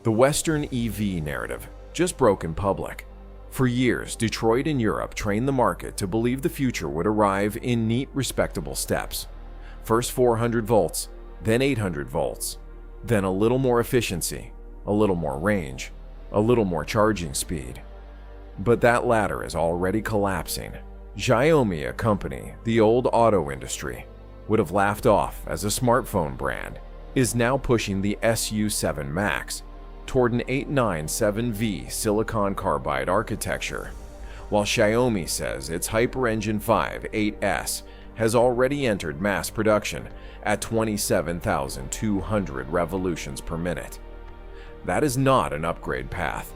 The Western EV narrative just broke in public. For years, Detroit and Europe trained the market to believe the future would arrive in neat, respectable steps. First 400 volts, then 800 volts, then a little more efficiency, a little more range, a little more charging speed. But that ladder is already collapsing. Xiaomi, a company the old auto industry would have laughed off as a smartphone brand, is now pushing the SU7 Max toward an 897V silicon carbide architecture, while Xiaomi says its HyperEngine 5 8S has already entered mass production at 27,200 revolutions per minute. That is not an upgrade path.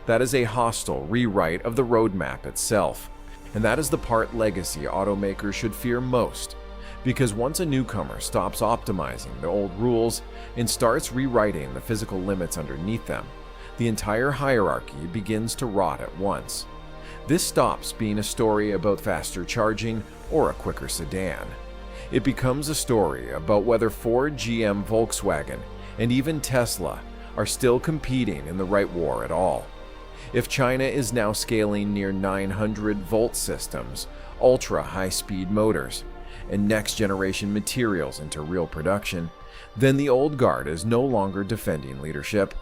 That is a hostile rewrite of the roadmap itself, and that is the part legacy automakers should fear most. Because once a newcomer stops optimizing the old rules and starts rewriting the physical limits underneath them, the entire hierarchy begins to rot at once. This stops being a story about faster charging or a quicker sedan. It becomes a story about whether Ford, GM, Volkswagen, and even Tesla are still competing in the right war at all. If China is now scaling near 900-volt systems, ultra-high-speed motors, and next-generation materials into real production, then the old guard is no longer defending leadership.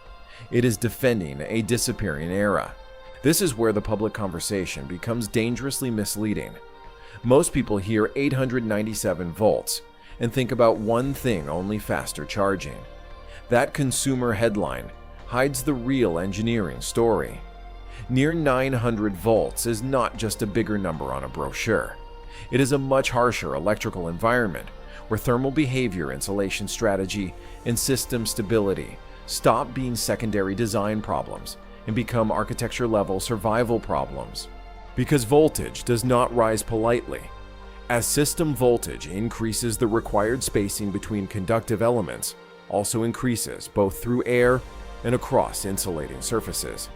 It is defending a disappearing era. This is where the public conversation becomes dangerously misleading. Most people hear 897 volts and think about one thing only: faster charging. That consumer headline hides the real engineering story. Near 900 volts is not just a bigger number on a brochure. It is a much harsher electrical environment where thermal behavior, insulation strategy, and system stability stop being secondary design problems and become architecture-level survival problems. Because voltage does not rise politely. As system voltage increases, the required spacing between conductive elements also increases, both through air and across insulating surfaces.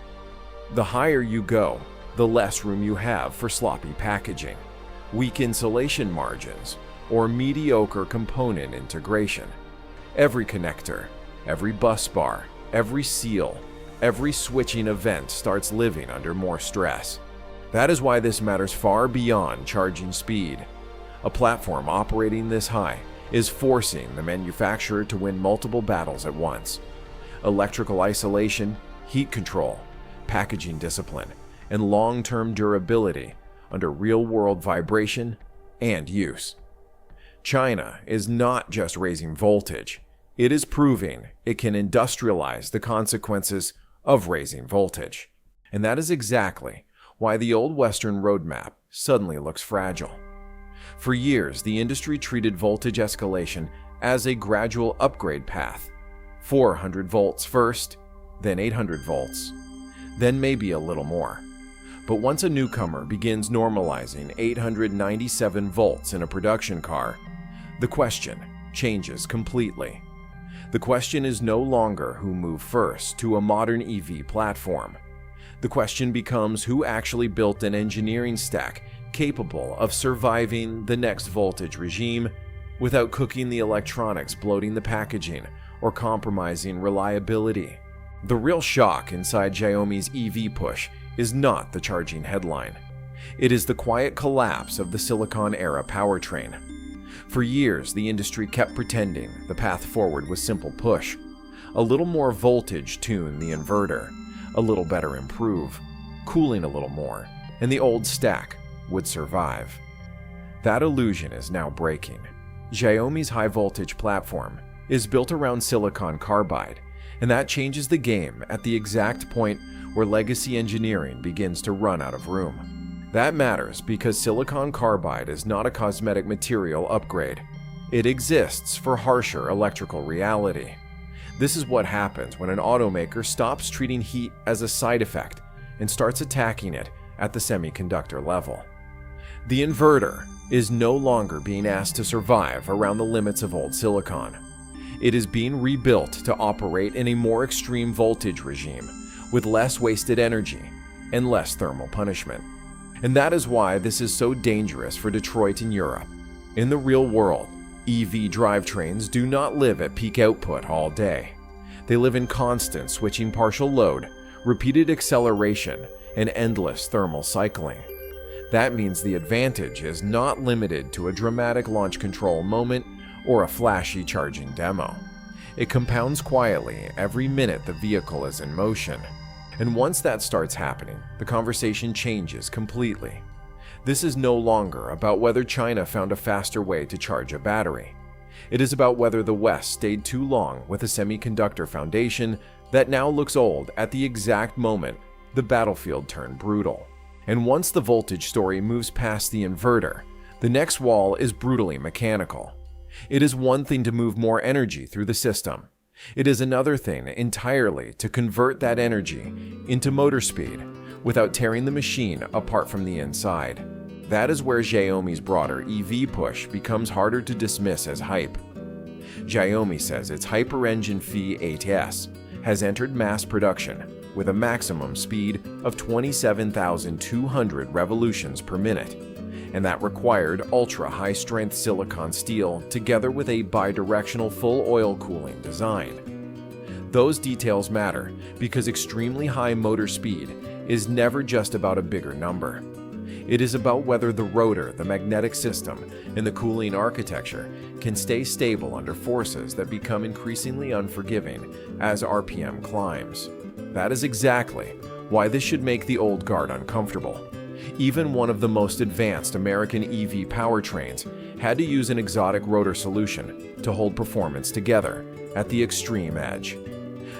The higher you go, the less room you have for sloppy packaging, weak insulation margins, or mediocre component integration. Every connector, every bus bar, every seal, every switching event starts living under more stress. That is why this matters far beyond charging speed. A platform operating this high is forcing the manufacturer to win multiple battles at once: electrical isolation, heat control, packaging discipline, and long-term durability under real-world vibration and use. China is not just raising voltage, it is proving it can industrialize the consequences of raising voltage. And that is exactly why the old Western roadmap suddenly looks fragile. For years, the industry treated voltage escalation as a gradual upgrade path: 400 volts first, then 800 volts, then maybe a little more. But once a newcomer begins normalizing 897 volts in a production car, the question changes completely. The question is no longer who moved first to a modern EV platform. The question becomes who actually built an engineering stack capable of surviving the next voltage regime without cooking the electronics, bloating the packaging, or compromising reliability. The real shock inside Xiaomi's EV push is not the charging headline. It is the quiet collapse of the silicon-era powertrain. For years, the industry kept pretending the path forward was simple push. A little more voltage tune the inverter, a little better improve, cooling a little more, and the old stack would survive. That illusion is now breaking. Xiaomi's high-voltage platform is built around silicon carbide, and that changes the game at the exact point where legacy engineering begins to run out of room. That matters because silicon carbide is not a cosmetic material upgrade. It exists for harsher electrical reality. This is what happens when an automaker stops treating heat as a side effect and starts attacking it at the semiconductor level. The inverter is no longer being asked to survive around the limits of old silicon. It is being rebuilt to operate in a more extreme voltage regime, with less wasted energy and less thermal punishment. And that is why this is so dangerous for Detroit and Europe. In the real world, EV drivetrains do not live at peak output all day. They live in constant switching partial load, repeated acceleration, and endless thermal cycling. That means the advantage is not limited to a dramatic launch control moment or a flashy charging demo. It compounds quietly every minute the vehicle is in motion. And once that starts happening, the conversation changes completely. This is no longer about whether China found a faster way to charge a battery. It is about whether the West stayed too long with a semiconductor foundation that now looks old at the exact moment the battlefield turned brutal. And once the voltage story moves past the inverter, the next wall is brutally mechanical. It is one thing to move more energy through the system. It is another thing entirely to convert that energy into motor speed without tearing the machine apart from the inside. That is where Xiaomi's broader EV push becomes harder to dismiss as hype. Xiaomi says its Hyper-Engine Phi 8S has entered mass production with a maximum speed of 27,200 revolutions per minute, and that required ultra-high-strength silicon steel together with a bidirectional full oil cooling design. Those details matter because extremely high motor speed is never just about a bigger number. It is about whether the rotor, the magnetic system, and the cooling architecture can stay stable under forces that become increasingly unforgiving as RPM climbs. That is exactly why this should make the old guard uncomfortable. Even one of the most advanced American EV powertrains had to use an exotic rotor solution to hold performance together at the extreme edge.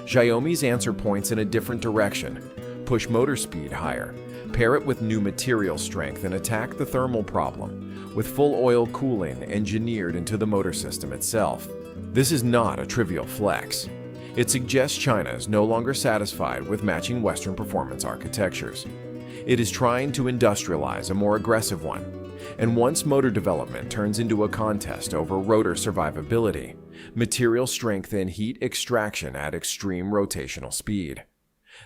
Xiaomi's answer points in a different direction: push motor speed higher, pair it with new material strength, and attack the thermal problem with full oil cooling engineered into the motor system itself. This is not a trivial flex. It suggests China is no longer satisfied with matching Western performance architectures. It is trying to industrialize a more aggressive one. And once motor development turns into a contest over rotor survivability, material strength, and heat extraction at extreme rotational speed,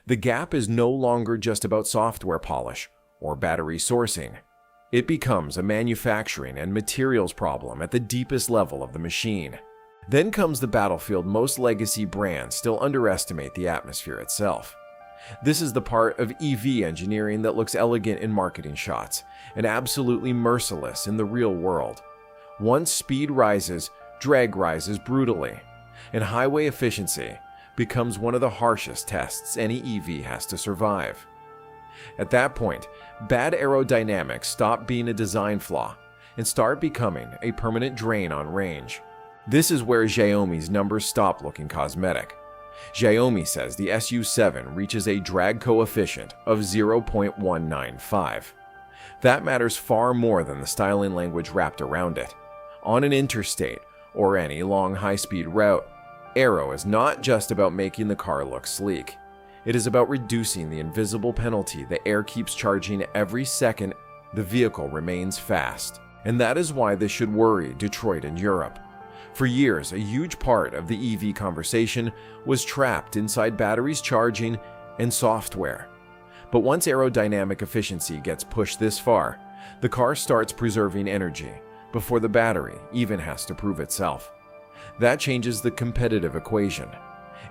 the gap is no longer just about software polish or battery sourcing. It becomes a manufacturing and materials problem at the deepest level of the machine. Then comes the battlefield most legacy brands still underestimate: the atmosphere itself. This is the part of EV engineering that looks elegant in marketing shots and absolutely merciless in the real world. Once speed rises, drag rises brutally, and highway efficiency becomes one of the harshest tests any EV has to survive. At that point, bad aerodynamics stop being a design flaw and start becoming a permanent drain on range. This is where Xiaomi's numbers stop looking cosmetic. Xiaomi says the SU7 reaches a drag coefficient of 0.195. That matters far more than the styling language wrapped around it. On an interstate or any long high-speed route, aero is not just about making the car look sleek. It is about reducing the invisible penalty the air keeps charging every second the vehicle remains fast. And that is why this should worry Detroit and Europe. For years, a huge part of the EV conversation was trapped inside batteries charging and software. But once aerodynamic efficiency gets pushed this far, the car starts preserving energy before the battery even has to prove itself. That changes the competitive equation.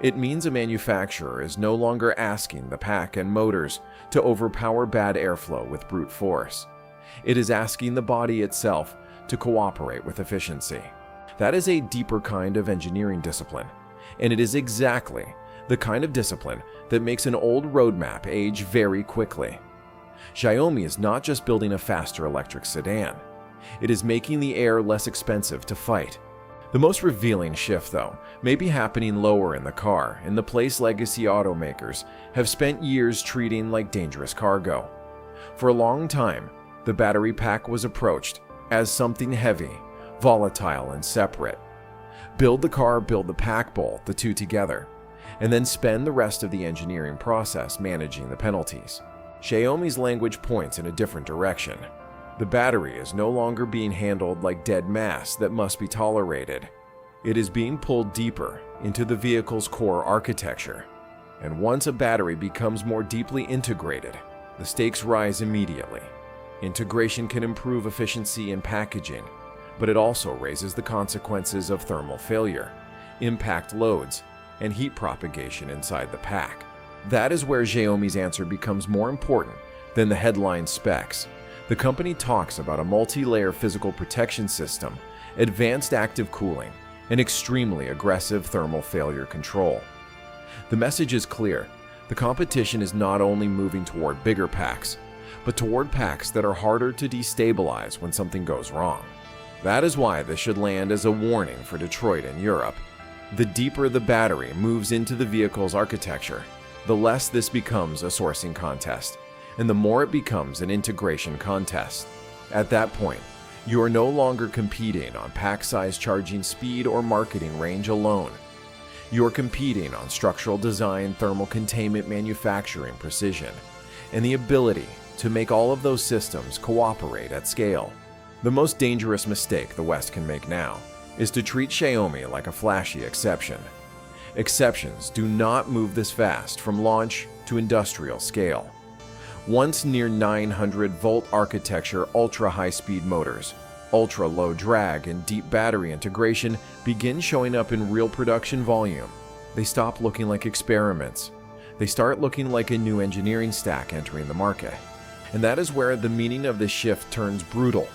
It means a manufacturer is no longer asking the pack and motors to overpower bad airflow with brute force. It is asking the body itself to cooperate with efficiency. That is a deeper kind of engineering discipline, and it is exactly the kind of discipline that makes an old roadmap age very quickly. Xiaomi is not just building a faster electric sedan. It is making the Air less expensive to fight. The most revealing shift, though, may be happening lower in the car, in the place legacy automakers have spent years treating like dangerous cargo. For a long time, the battery pack was approached as something heavy, volatile, and separate. Build the car, build the pack, bolt the two together, and then spend the rest of the engineering process managing the penalties. Xiaomi's language points in a different direction. The battery is no longer being handled like dead mass that must be tolerated. It is being pulled deeper into the vehicle's core architecture. And once a battery becomes more deeply integrated, the stakes rise immediately. Integration can improve efficiency in packaging, but it also raises the consequences of thermal failure, impact loads, and heat propagation inside the pack. That is where Xiaomi's answer becomes more important than the headline specs. The company talks about a multi-layer physical protection system, advanced active cooling, and extremely aggressive thermal failure control. The message is clear. The competition is not only moving toward bigger packs, but toward packs that are harder to destabilize when something goes wrong. That is why this should land as a warning for Detroit and Europe. The deeper the battery moves into the vehicle's architecture, the less this becomes a sourcing contest, and the more it becomes an integration contest. At that point, you are no longer competing on pack size, charging speed, or marketing range alone. You are competing on structural design, thermal containment, manufacturing precision, and the ability to make all of those systems cooperate at scale. The most dangerous mistake the West can make now is to treat Xiaomi like a flashy exception. Exceptions do not move this fast from launch to industrial scale. Once near 900-volt architecture, ultra-high-speed motors, ultra-low drag, and deep battery integration begin showing up in real production volume, they stop looking like experiments. They start looking like a new engineering stack entering the market. And that is where the meaning of this shift turns brutal.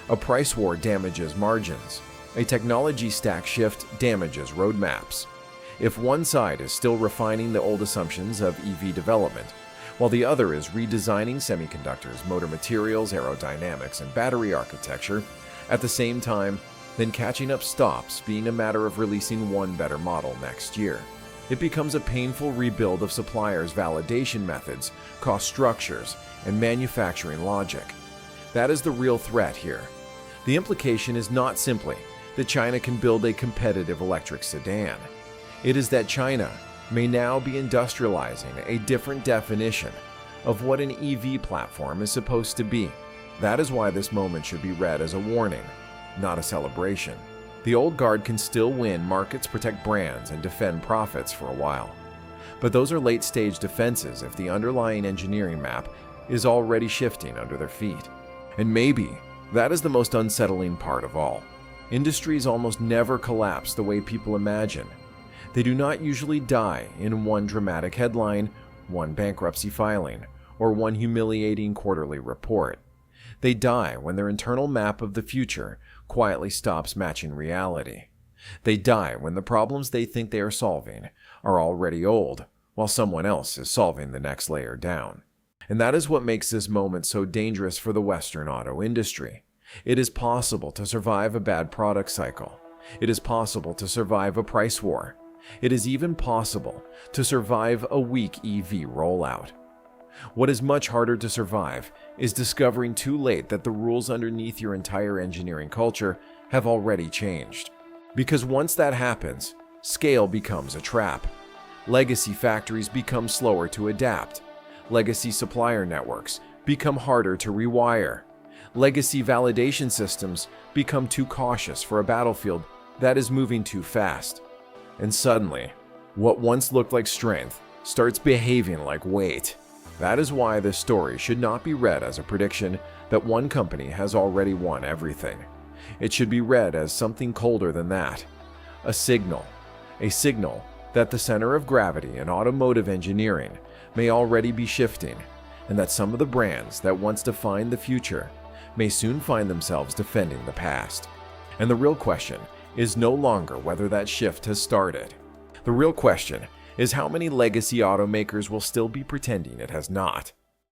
A price war damages margins. A technology stack shift damages roadmaps. If one side is still refining the old assumptions of EV development, while the other is redesigning semiconductors, motor materials, aerodynamics, and battery architecture, at the same time, then catching up stops being a matter of releasing one better model next year. It becomes a painful rebuild of suppliers' validation methods, cost structures, and manufacturing logic. That is the real threat here. The implication is not simply that China can build a competitive electric sedan. It is that China may now be industrializing a different definition of what an EV platform is supposed to be. That is why this moment should be read as a warning, not a celebration. The old guard can still win markets, protect brands, and defend profits for a while. But those are late-stage defenses if the underlying engineering map is already shifting under their feet. And maybe that is the most unsettling part of all. Industries almost never collapse the way people imagine. They do not usually die in one dramatic headline, one bankruptcy filing, or one humiliating quarterly report. They die when their internal map of the future quietly stops matching reality. They die when the problems they think they are solving are already old, while someone else is solving the next layer down. And that is what makes this moment so dangerous for the Western auto industry. It is possible to survive a bad product cycle. It is possible to survive a price war. It is even possible to survive a weak EV rollout. What is much harder to survive is discovering too late that the rules underneath your entire engineering culture have already changed. Because once that happens, scale becomes a trap. Legacy factories become slower to adapt. Legacy supplier networks become harder to rewire. Legacy validation systems become too cautious for a battlefield that is moving too fast. And suddenly, what once looked like strength starts behaving like weight. That is why this story should not be read as a prediction that one company has already won everything. It should be read as something colder than that. A signal that the center of gravity in automotive engineering may already be shifting, and that some of the brands that once defined the future may soon find themselves defending the past. And the real question is no longer whether that shift has started. The real question is how many legacy automakers will still be pretending it has not.